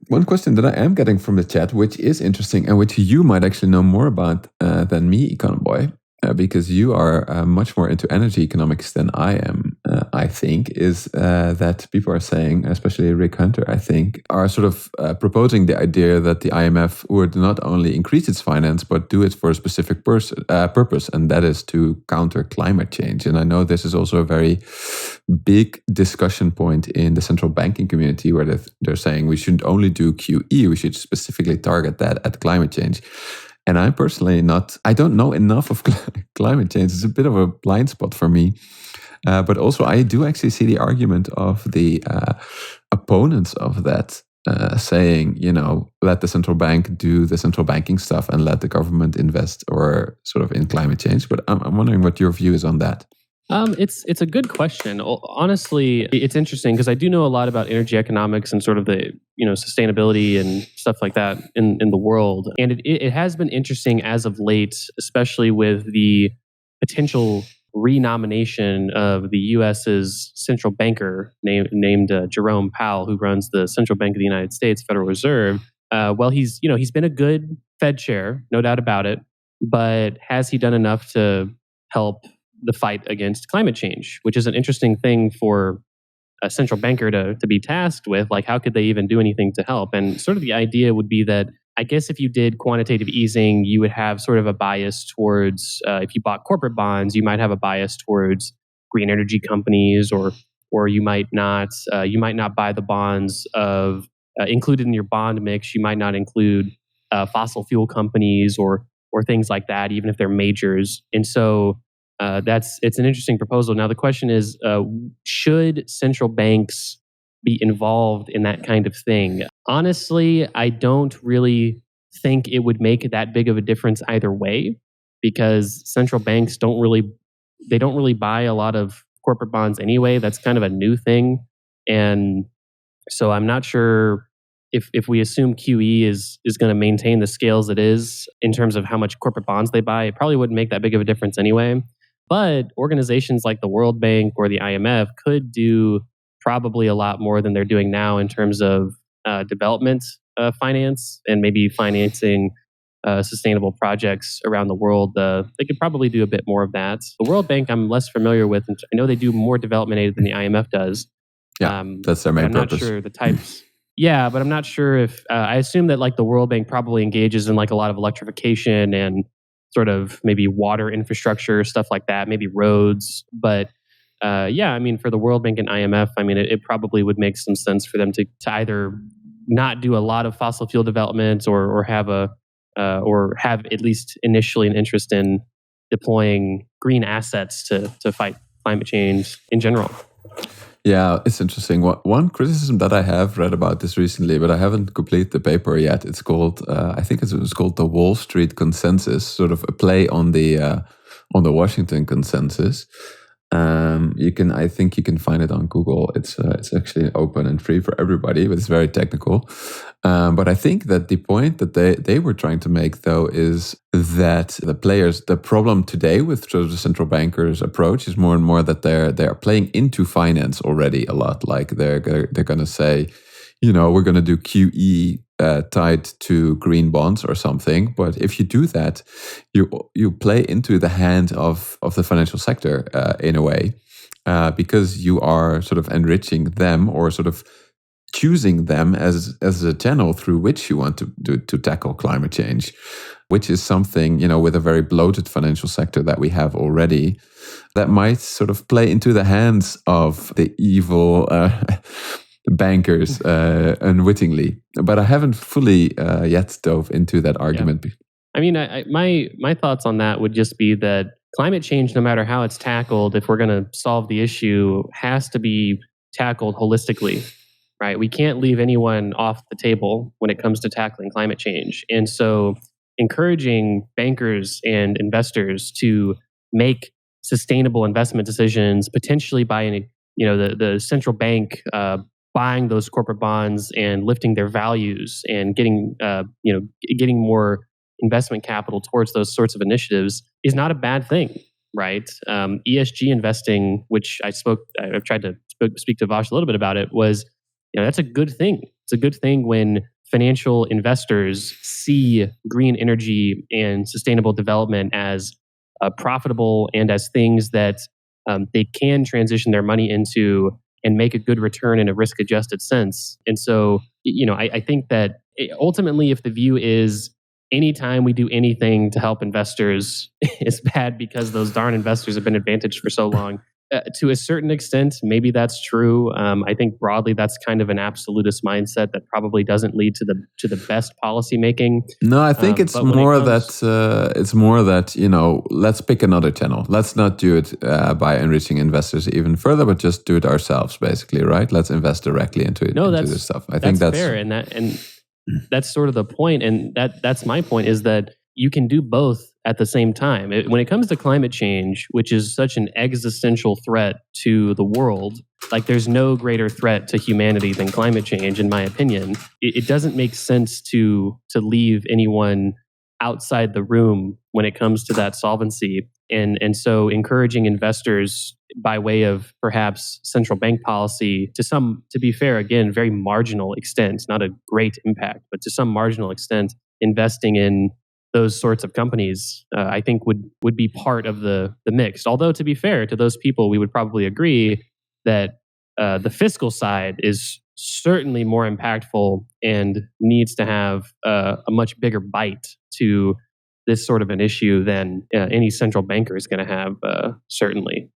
One question that I am getting from the chat, which is interesting and which you might actually know more about than me, Econoboi, because you are much more into energy economics than I am, I think, is that people are saying, especially Rick Hunter, I think, are sort of proposing the idea that the IMF would not only increase its finance, but do it for a specific purpose, and that is to counter climate change. And I know this is also a very big discussion point in the central banking community, where they're saying we shouldn't only do QE, we should specifically target that at climate change. And I'm personally I don't know enough of climate change. It's a bit of a blind spot for me. But also, I do actually see the argument of the opponents of that, saying, let the central bank do the central banking stuff and let the government invest or sort of in climate change. But I'm wondering what your view is on that. It's a good question. Honestly, it's interesting because I do know a lot about energy economics and sort of the sustainability and stuff like that in the world, and it has been interesting as of late, especially with the potential renomination of the U.S.'s central banker named Jerome Powell, who runs the Central Bank of the United States, Federal Reserve. Well, he's been a good Fed chair, no doubt about it, but has he done enough to help the fight against climate change, which is an interesting thing for a central banker to be tasked with? Like, how could they even do anything to help? And sort of the idea would be that, I guess if you did quantitative easing, you would have sort of a bias towards, if you bought corporate bonds, you might have a bias towards green energy companies, or you might not buy the bonds of, included in your bond mix, you might not include fossil fuel companies or things like that, even if they're majors. And so it's an interesting proposal. Now, the question is, should central banks be involved in that kind of thing? Honestly, I don't really think it would make that big of a difference either way, because central banks don't really buy a lot of corporate bonds anyway. That's kind of a new thing. And so I'm not sure if we assume QE is going to maintain the scales it is in terms of how much corporate bonds they buy, it probably wouldn't make that big of a difference anyway. But organizations like the World Bank or the IMF could do probably a lot more than they're doing now in terms of development finance and maybe financing sustainable projects around the world. They could probably do a bit more of that. The World Bank I'm less familiar with. I know they do more development aid than the IMF does. Yeah, that's their main purpose. I'm not sure the types. Yeah, but I'm not sure if I assume that like the World Bank probably engages in like a lot of electrification and sort of maybe water infrastructure, stuff like that, maybe roads. But yeah, I mean, for the World Bank and IMF, I mean, it probably would make some sense for them to either not do a lot of fossil fuel development or have at least initially an interest in deploying green assets to fight climate change in general. Yeah, it's interesting. One criticism that I have read about this recently, but I haven't completed the paper yet. It's called, I think it was called the Wall Street Consensus, sort of a play on the Washington Consensus. I think you can find it on Google. It's actually open and free for everybody, but it's very technical. But I think that the point that they were trying to make, though, is that the problem today with sort of the central bankers' approach is more and more that they're playing into finance already a lot. Like they're going to say, we're going to do QE tied to green bonds or something. But if you do that, you play into the hand of the financial sector in a way, because you are sort of enriching them or sort of choosing them as a channel through which you want to tackle climate change, which is something, with a very bloated financial sector that we have already, that might sort of play into the hands of the evil bankers unwittingly. But I haven't fully yet dove into that argument. Yeah. I mean, my thoughts on that would just be that climate change, no matter how it's tackled, if we're going to solve the issue, has to be tackled holistically, right? We can't leave anyone off the table when it comes to tackling climate change. And so encouraging bankers and investors to make sustainable investment decisions, potentially by the central bank buying those corporate bonds and lifting their values and getting more investment capital towards those sorts of initiatives is not a bad thing, right? ESG investing, which I've tried to speak to Vash a little bit about it, was that's a good thing It's a good thing when financial investors see green energy and sustainable development as profitable and as things that they can transition their money into and make a good return in a risk adjusted sense. And so, I think that ultimately, if the view is anytime we do anything to help investors is bad because those darn investors have been advantaged for so long, to a certain extent, maybe that's true. I think broadly that's kind of an absolutist mindset that probably doesn't lead to the best policy making. No, I think But when it comes, it's more that let's pick another channel. Let's not do it by enriching investors even further, but just do it ourselves, basically, right? Let's invest directly into no, this stuff. I think that's fair, and that's sort of the point, and that's my point is that you can do both at the same time. When it comes to climate change, which is such an existential threat to the world, like there's no greater threat to humanity than climate change, in my opinion. It doesn't make sense to leave anyone outside the room when it comes to that solvency. And so encouraging investors by way of perhaps central bank policy to be fair, again, very marginal extent, not a great impact, but to some marginal extent, investing in those sorts of companies, I think would be part of the mix. Although to be fair to those people, we would probably agree that the fiscal side is certainly more impactful and needs to have a much bigger bite to this sort of an issue than any central banker is going to have, certainly.